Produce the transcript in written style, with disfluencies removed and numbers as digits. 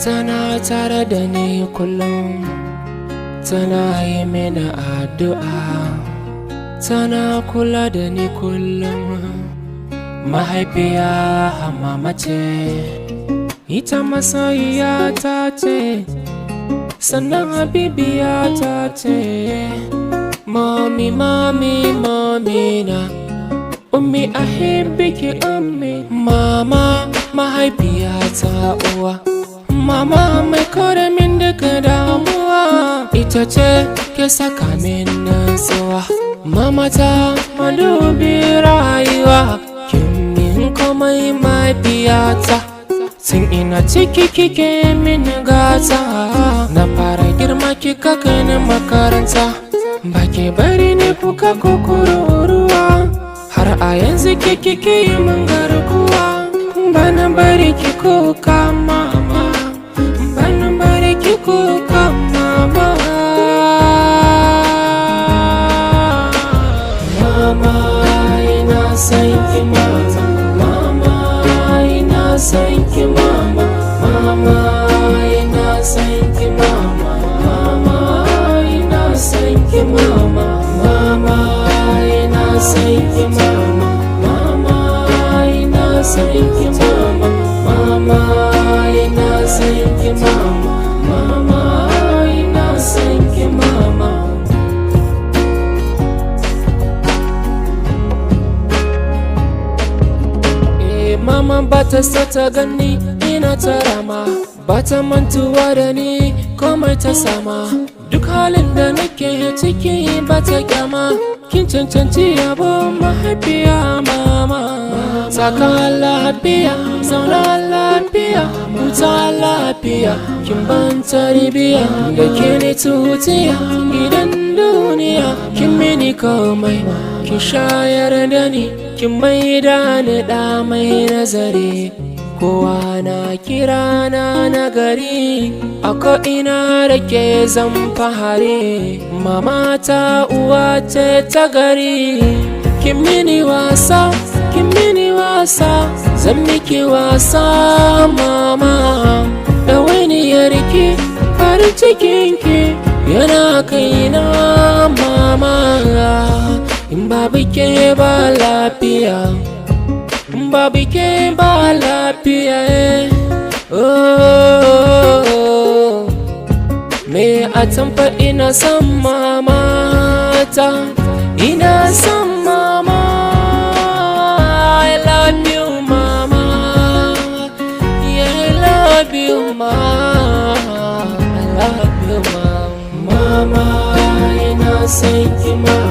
tana tare da ni kullum, tana yi mini addu'a, tana kula da ni kullum. Mahaifiya mama ce, ita masoyiya ta ce, sannan habibiya ta ce. Mommy, mommy, mommy na, ummi ahibbiki ummi. Mama, mahaifiya ta uwa, mama mai kore min duka damuwa. Ita ce ke saka min nutsuwa, mama ta madubi rayuwa. Kin min komai mahaifiyata, tun ina ciki kike min gata. Na fara girma kika kai ni makaranta, baki bari ni kuka ko kururuwa. Har a yanzu kike yi min garkuwa, bana bari ki kuka mama, bana bari ki kuka mama. Mama ina son ki mama, mama ina son ki mama, mama ina son ki mama, mama ina son ki mama, mama ina son ki mama, mama ina son ki mama, mama ina son ki mama, mama ina son ki mama. Mama bata so ta gani ina ta rama, bata mantuwa da ni komai ta sama. Duk halin da nake ciki bata kyama, kin cancanci yabo mahaifiya mama. Saka lafiya, zauna lafiya, huta lafiya, kin ban tarbiya da ke ni tutiya. Idan duniya kin mini komai, kin shayar da ni, kin maida ni da mai nazari. Kowa na kira na nagari, a ko'ina da ke zan fahari. Mama ta uwa ce ta gari, kin mini wasa, kin mini wasa, zan miki wasa mama. Ɗawainiyarki farin cikinki yana kaina mama. In babu ke ba lafiya, in babu ke ba lafiya. Oh, me a tamfa ina son mama ta, ina son mama. I love you mama, yeah I love you mama, I love you mama. Mama ina son ki mama.